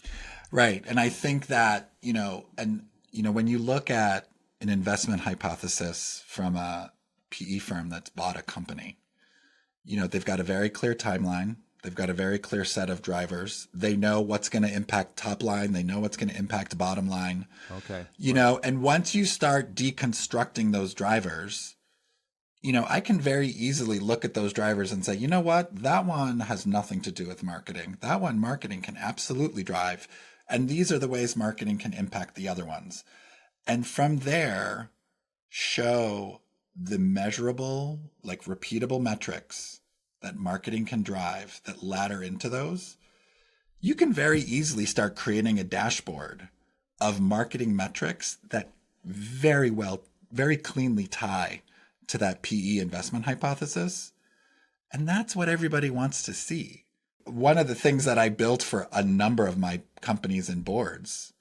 Right. And I think that, when you look at an investment hypothesis from a PE firm that's bought a company, they've got a very clear timeline. They've got a very clear set of drivers. They know what's going to impact top line. They know what's going to impact bottom line. Okay. And once you start deconstructing those drivers, I can very easily look at those drivers and say, you know what? That one has nothing to do with marketing. That one marketing can absolutely drive. And these are the ways marketing can impact the other ones. And from there, show the measurable, like repeatable metrics that marketing can drive that ladder into those. You can very easily start creating a dashboard of marketing metrics that very cleanly tie to that PE investment hypothesis. And that's what everybody wants to see. one of the things that I built for a number of my companies and boards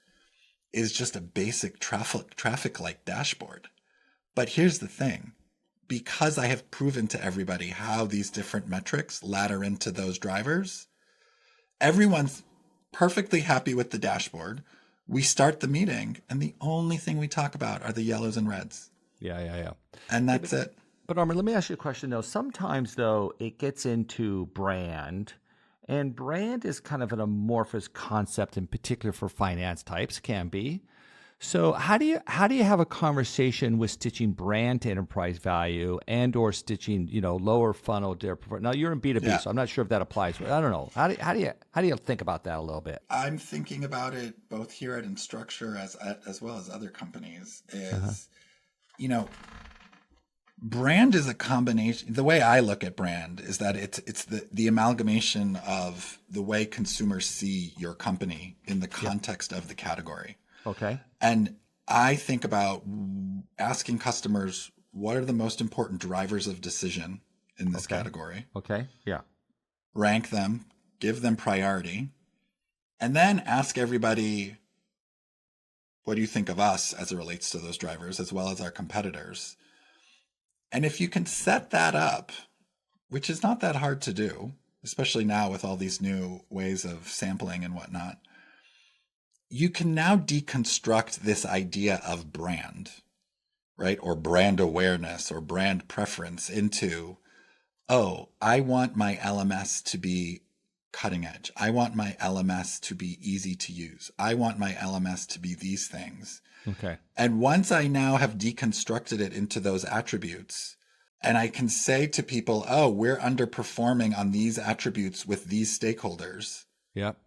is just a basic traffic light dashboard. But here's the thing. Because I have proven to everybody how these different metrics ladder into those drivers, everyone's perfectly happy with the dashboard. We start the meeting, and the only thing we talk about are the yellows and reds. Yeah. And that's it. But Armin, let me ask you a question though. Sometimes though, it gets into brand, and brand is kind of an amorphous concept, in particular for finance types, can be. So how do you have a conversation with stitching brand to enterprise value and or stitching, lower funnel? Now you're in B2B, so I'm not sure if that applies. I don't know. How do you think about that a little bit? I'm thinking about it both here at Instructure as well as other companies. Brand is a combination. The way I look at brand is that it's the amalgamation of the way consumers see your company in the context of the category. Okay. And I think about asking customers, what are the most important drivers of decision in this category? Okay. Yeah. Rank them, give them priority, and then ask everybody, what do you think of us as it relates to those drivers, as well as our competitors? And if you can set that up, which is not that hard to do, especially now with all these new ways of sampling and whatnot, you can now deconstruct this idea of brand, right? Or brand awareness or brand preference into, oh, I want my LMS to be cutting edge. I want my LMS to be easy to use. I want my LMS to be these things. Okay. And once I now have deconstructed it into those attributes, and I can say to people, oh, we're underperforming on these attributes with these stakeholders. Yep.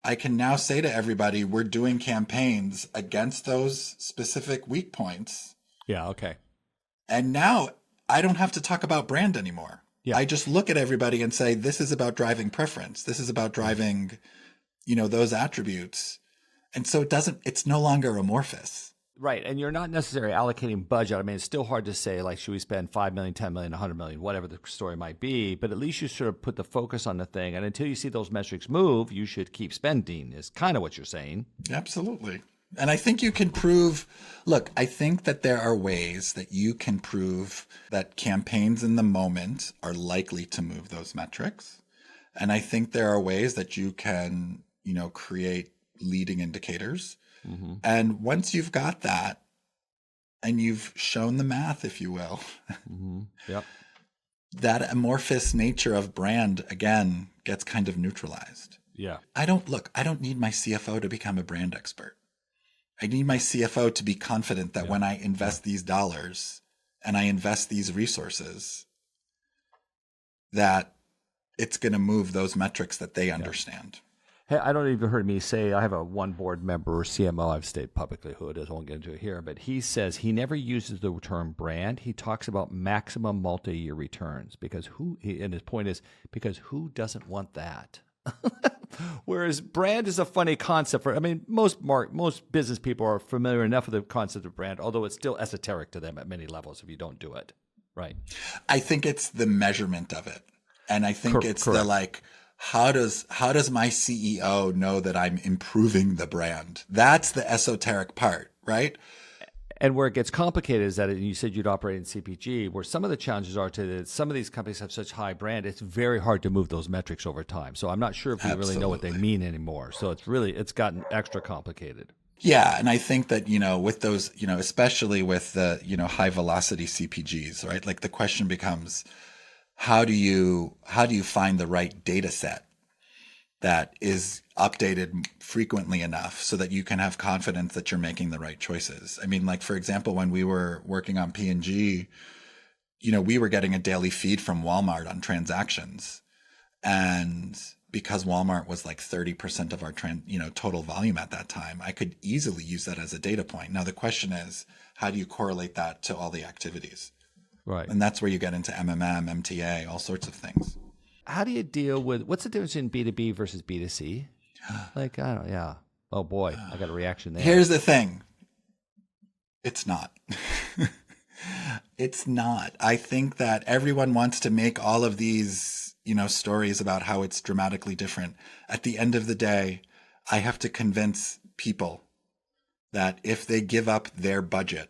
I can now say to everybody, we're doing campaigns against those specific weak points. Yeah. Okay. And now I don't have to talk about brand anymore. Yeah. I just look at everybody and say, this is about driving preference. This is about driving, those attributes. And so it's no longer amorphous. Right. And you're not necessarily allocating budget. I mean, it's still hard to say, like, should we spend 5 million, 10 million, 100 million, whatever the story might be. But at least you sort of put the focus on the thing. And until you see those metrics move, you should keep spending, is kind of what you're saying. Absolutely. And I think you can prove, I think that there are ways that you can prove that campaigns in the moment are likely to move those metrics. And I think there are ways that you can, create leading indicators. Mm-hmm. And once you've got that and you've shown the math, if you will, mm-hmm. Yep. that amorphous nature of brand, again, gets kind of neutralized. Yeah. I don't need my CFO to become a brand expert. I need my CFO to be confident that when I invest these dollars and I invest these resources, that it's going to move those metrics that they understand. Hey, I don't even heard me say, I have one board member, CMO, I've stated publicly who it is, I won't get into it here, but he says he never uses the term brand. He talks about maximum multi-year returns and his point is, because who doesn't want that? Whereas brand is a funny concept most business people are familiar enough with the concept of brand, although it's still esoteric to them at many levels if you don't do it. Right. I think it's the measurement of it. And I think it's correct. How does my CEO know that I'm improving the brand? That's the esoteric part, right? And where it gets complicated is that you said you'd operate in CPG, where some of the challenges are that some of these companies have such high brand, it's very hard to move those metrics over time. So I'm not sure if we really know what they mean anymore. So it's gotten extra complicated. Yeah, and I think that, with those, especially with the, high velocity CPGs, right? Like the question becomes, how do you find the right data set that is updated frequently enough so that you can have confidence that you're making the right choices? I mean, like, for example, when we were working on P&G, we were getting a daily feed from Walmart on transactions. And because Walmart was like 30% of our total volume at that time, I could easily use that as a data point. Now, the question is, how do you correlate that to all the activities? Right. And that's where you get into MMM, MTA, all sorts of things. How do you deal with, what's the difference in B2B versus B2C? Like, I don't know, yeah. Oh boy, I got a reaction there. Here's the thing. It's not. It's not. I think that everyone wants to make all of these, stories about how it's dramatically different. At the end of the day, I have to convince people that if they give up their budget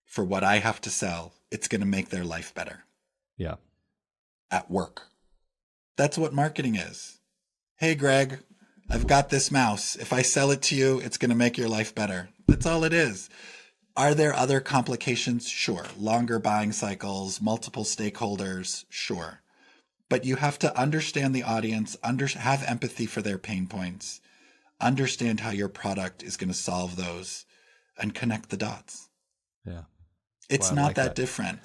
for what I have to sell, it's going to make their life better. Yeah. At work. That's what marketing is. Hey, Greg, I've got this mouse. If I sell it to you, it's going to make your life better. That's all it is. Are there other complications? Sure. Longer buying cycles, multiple stakeholders? Sure. But you have to understand the audience, have empathy for their pain points, understand how your product is going to solve those, and connect the dots. Yeah. It's Well, not like that different.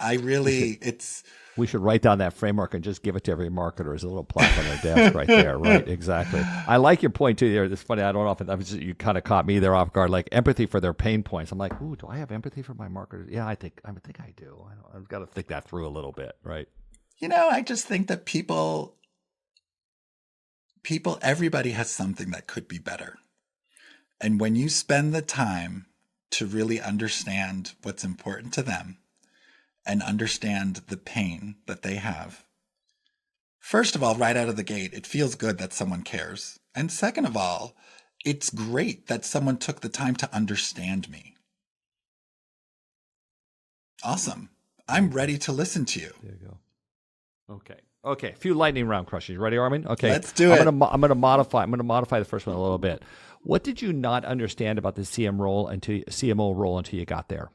We should write down that framework and just give it to every marketer as a little plaque on their desk right there. Right, exactly. I like your point too there. It's funny. I don't often. You kind of caught me there off guard. Like empathy for their pain points. I'm like, ooh, do I have empathy for my marketers? Yeah, I think I do. I've got to think that through a little bit. Right. I just think that everybody has something that could be better. And when you spend the time to really understand what's important to them and understand the pain that they have, first of all, right out of the gate, it feels good that someone cares. And second of all, it's great that someone took the time to understand me. Awesome. I'm ready to listen to you. There you go. Okay. A few lightning round questions. You ready, Armin? Okay. Let's do it. I'm going to modify the first one a little bit. What did you not understand about the CMO role until you got there?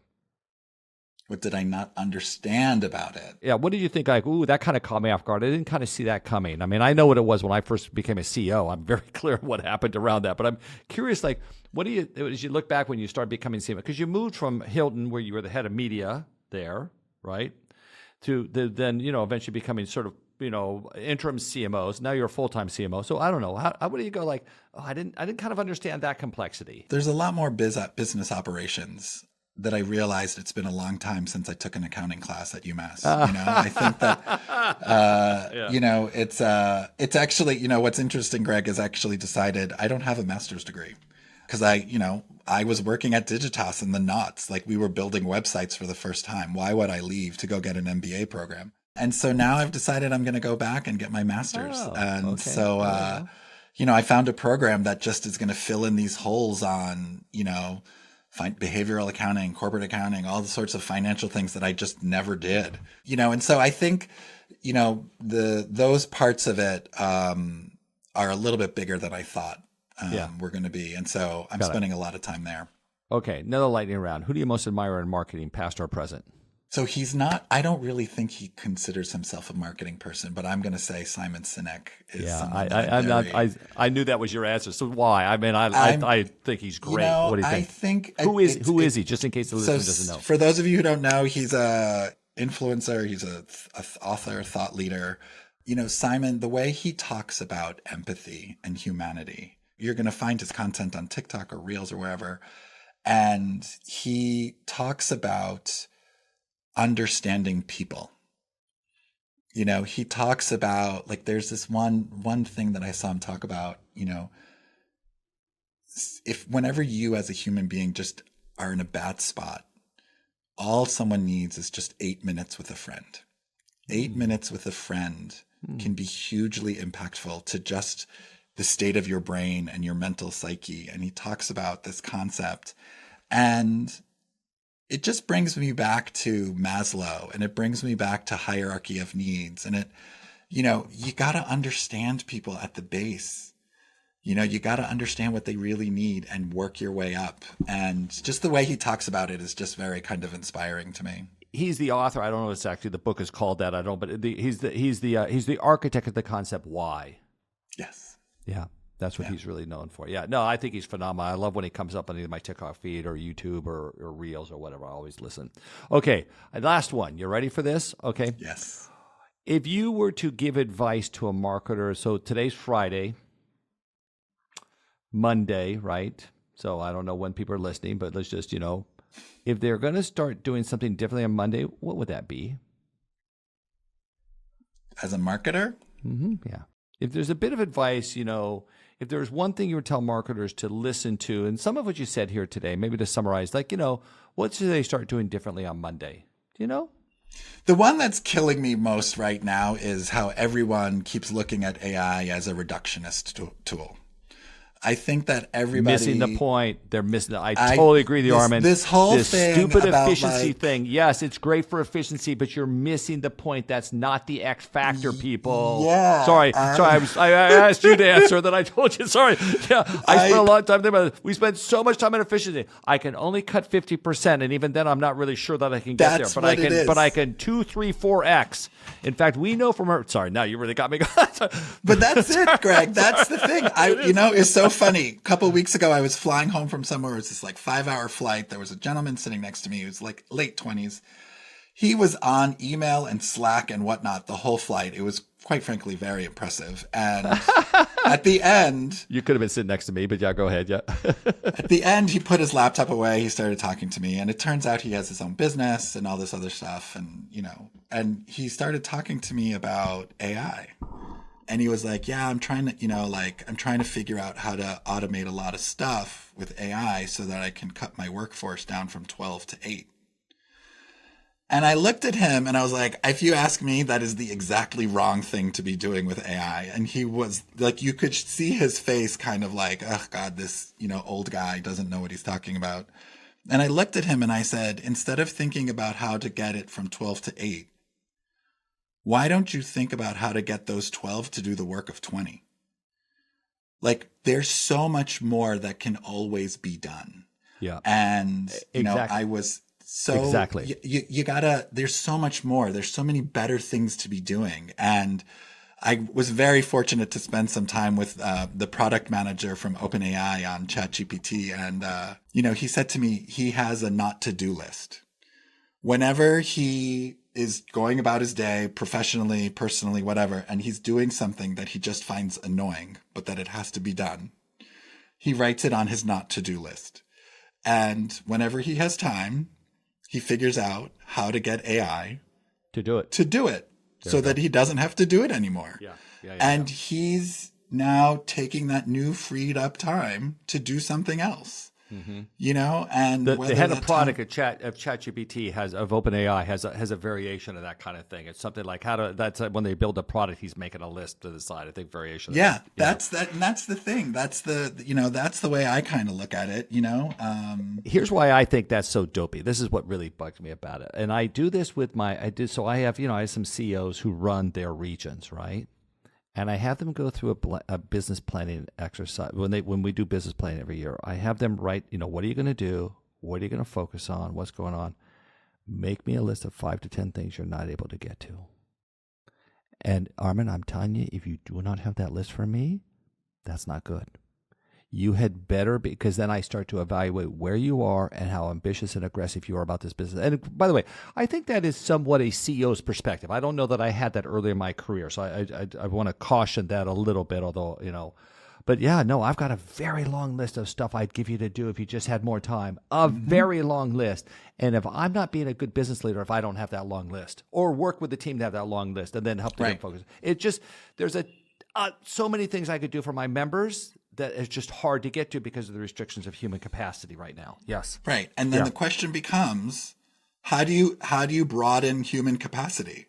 What did I not understand about it? Yeah. What did you think? Like, ooh, that kind of caught me off guard. I didn't kind of see that coming. I mean, I know what it was when I first became a CEO. I'm very clear what happened around that. But I'm curious, like, as you look back when you started becoming CMO, because you moved from Hilton, where you were the head of media there, right, to then eventually becoming sort of interim CMOs. Now you're a full-time CMO. So I don't know. How do you go like, oh, I didn't kind of understand that complexity. There's a lot more business operations that I realized. It's been a long time since I took an accounting class at UMass. I think that, it's actually, what's interesting, Greg, is I actually decided I don't have a master's degree because I was working at Digitas in the knots. Like we were building websites for the first time. Why would I leave to go get an MBA program? And so now I've decided I'm going to go back and get my master's. So, I found a program that just is going to fill in these holes on, behavioral accounting, corporate accounting, all the sorts of financial things that I just never did, and so I think, those parts of it are a little bit bigger than I thought were going to be. And so I'm spending a lot of time there. Okay. Another lightning round. Who do you most admire in marketing, past or present? So I don't really think he considers himself a marketing person, but I'm going to say Simon Sinek is someone I knew that was your answer. So why? I mean, I think he's great. What do you think? Who is he? Just in case the listener doesn't know. For those of you who don't know, he's a influencer. He's a author, thought leader. Simon, the way he talks about empathy and humanity, you're going to find his content on TikTok or Reels or wherever. And he talks about understanding people. He talks about, like, there's this one thing that I saw him talk about, whenever you as a human being just are in a bad spot, all someone needs is just 8 minutes with a friend. 8 minutes with a friend can be hugely impactful to just the state of your brain and your mental psyche. And he talks about this concept, and it just brings me back to Maslow, and it brings me back to hierarchy of needs. And you got to understand people at the base. You got to understand what they really need and work your way up. And just the way he talks about it is just very kind of inspiring to me. He's the author. I don't know if it's actually the book is called that. I don't, but he's the architect of the concept why. Yes. Yeah. That's what he's really known for. Yeah. No, I think he's phenomenal. I love when he comes up on either my TikTok feed or YouTube or Reels or whatever. I always listen. Okay. Last one. You ready for this? Okay. Yes. If you were to give advice to a marketer, so today's Friday, Monday, right? So I don't know when people are listening, but let's just, if they're going to start doing something differently on Monday, what would that be? As a marketer? Mm-hmm. Yeah. If there's a bit of advice, if there's one thing you would tell marketers to listen to, and some of what you said here today, maybe to summarize, like, what should they start doing differently on Monday? Do you know? The one that's killing me most right now is how everyone keeps looking at AI as a reductionist tool. I think that everybody missing the point. They're missing. I totally agree with you, Armin. This whole this thing stupid about, efficiency like, thing. Yes, it's great for efficiency, but you're missing the point. That's not the X factor, people. Yeah. Sorry. I asked you to answer. Then I told you. Sorry. Yeah. I spent a lot of time thinking about it. We spend so much time on efficiency. I can only cut 50%, and even then, I'm not really sure that I can get there. But I can. But I can 2, 3, 4x. In fact, we know from our. Sorry. Now you really got me. But that's it, Greg. That's the thing. It's so funny. A couple of weeks ago, I was flying home from somewhere. It was this like 5-hour flight. There was a gentleman sitting next to me. He was like late 20s. He was on email and Slack and whatnot the whole flight. It was quite frankly very impressive. And at the end, you could have been sitting next to me, but yeah, go ahead. Yeah. At the end, he put his laptop away. He started talking to me, and it turns out he has his own business and all this other stuff. And he started talking to me about AI. And he was like, yeah, I'm trying to figure out how to automate a lot of stuff with AI so that I can cut my workforce down from 12 to 8. And I looked at him and I was like, if you ask me, that is the exactly wrong thing to be doing with AI. And he was like, you could see his face kind of like, oh God, this, old guy doesn't know what he's talking about. And I looked at him and I said, instead of thinking about how to get it from 12 to 8, why don't you think about how to get those 12 to do the work of 20? Like, there's so much more that can always be done. Yeah. And, exactly. I was so, exactly. You gotta, there's so much more. There's so many better things to be doing. And I was very fortunate to spend some time with the product manager from OpenAI on ChatGPT. And, he said to me, he has a not to do list. Whenever he is going about his day, professionally, personally, whatever, and he's doing something that he just finds annoying, but that it has to be done, he writes it on his not to do list. And whenever he has time, he figures out how to get AI to do it so that he doesn't have to do it anymore. And he's now taking that new freed up time to do something else. And they had a product of ChatGPT of OpenAI has a variation of that kind of thing. It's something like that's when they build a product, he's making a list to the side. I think variation. Yeah, that's the thing. That's the way I kind of look at it. Here's why I think that's so dopey. This is what really bugs me about it. And I do this with I have some CEOs who run their regions, right? And I have them go through a business planning exercise. When we do business planning every year, I have them write, what are you going to do? What are you going to focus on? What's going on? Make me a list of 5 to 10 things you're not able to get to. And Armin, I'm telling you, if you do not have that list for me, that's not good. You had better because then I start to evaluate where you are and how ambitious and aggressive you are about this business. And by the way, I think that is somewhat a CEO's perspective. I don't know that I had that early in my career, so I want to caution that a little bit, although, But yeah, no, I've got a very long list of stuff I'd give you to do if you just had more time. A very long list. And if I'm not being a good business leader, if I don't have that long list, or work with the team to have that long list and then help them focus. There's so many things I could do for my members that is just hard to get to because of the restrictions of human capacity right now. Yes. Right. And then the question becomes, how do you broaden human capacity?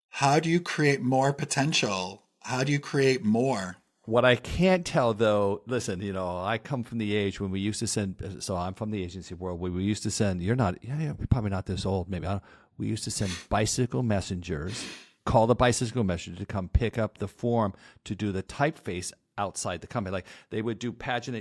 How do you create more potential? How do you create more? What I can't tell, though, listen, I come from the age when we used to send, so I'm from the agency world, where we used to send, you're probably not this old, maybe, we used to send bicycle messengers, call the bicycle messenger to come pick up the form to do the typeface outside the company. Like they would do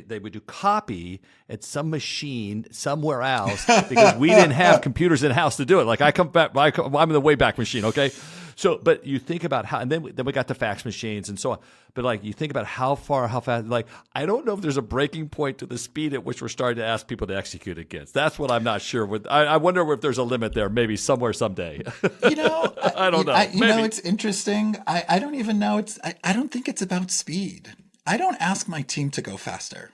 they would do copy at some machine somewhere else because we didn't have computers in house to do it. Like I'm in the Wayback Machine. Okay. So, but you think about how, and then we got the fax machines and so on. But like you think about how fast, like I don't know if there's a breaking point to the speed at which we're starting to ask people to execute against. That's what I'm not sure. I wonder if there's a limit there, maybe somewhere someday. I don't know. It's interesting. I don't even know. I don't think it's about speed. I don't ask my team to go faster.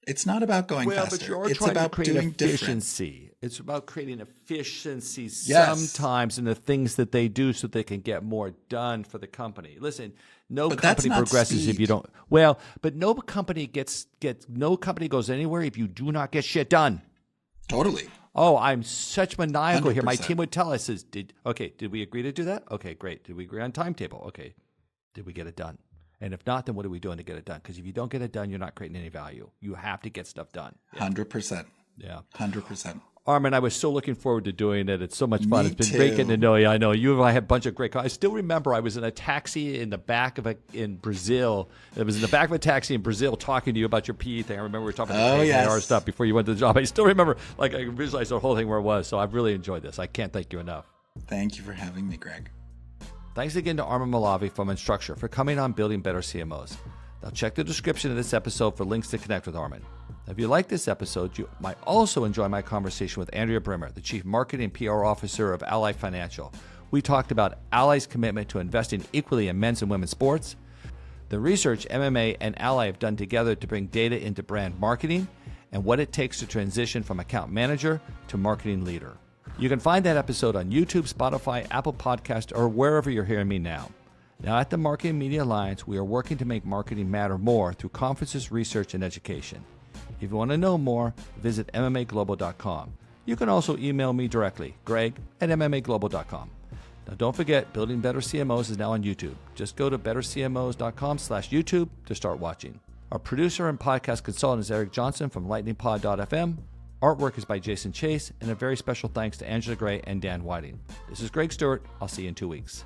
It's not about going faster. But you're it's trying about to create doing efficiency. different. It's about creating efficiency Yes. sometimes in the things that they do so they can get more done for the company. Listen, no But that's company not progresses if speed. you don't. Well, but no company goes anywhere if you do not get shit done. Totally. Oh, I'm such maniacal here. My 100%. team would tell us, did we agree to do that? Okay, great. Did we agree on timetable? Okay. Did we get it done? And if not, then what are we doing to get it done? Because if you don't get it done, you're not creating any value. You have to get stuff done. 100%. Yeah. 100%. Armin, I was so looking forward to doing it. It's so much fun. Me It's been too. great getting to know you. I know you and I had a bunch of great. I still remember I was in a taxi in the back of in Brazil. It was in the back of a taxi in Brazil talking to you about your PE thing. I remember we were talking about our stuff before you went to the job. I still remember, I visualized the whole thing where it was. So I've really enjoyed this. I can't thank you enough. Thank you for having me, Greg. Thanks again to Armin Molavi from Instructure for coming on Building Better CMOs. Now check the description of this episode for links to connect with Armin. If you like this episode, you might also enjoy my conversation with Andrea Brimmer, the Chief Marketing and PR Officer of Ally Financial. We talked about Ally's commitment to investing equally in men's and women's sports, the research MMA and Ally have done together to bring data into brand marketing, and what it takes to transition from account manager to marketing leader. You can find that episode on YouTube, Spotify, Apple Podcast, or wherever you're hearing me now. Now, at the Marketing Media Alliance, we are working to make marketing matter more through conferences, research, and education. If you want to know more, visit MMAglobal.com. You can also email me directly, greg@MMAglobal.com. Now, don't forget, Building Better CMOs is now on YouTube. Just go to bettercmos.com/YouTube to start watching. Our producer and podcast consultant is Eric Johnson from lightningpod.fm. Artwork is by Jason Chase, and a very special thanks to Angela Gray and Dan Whiting. This is Greg Stuart. I'll see you in 2 weeks.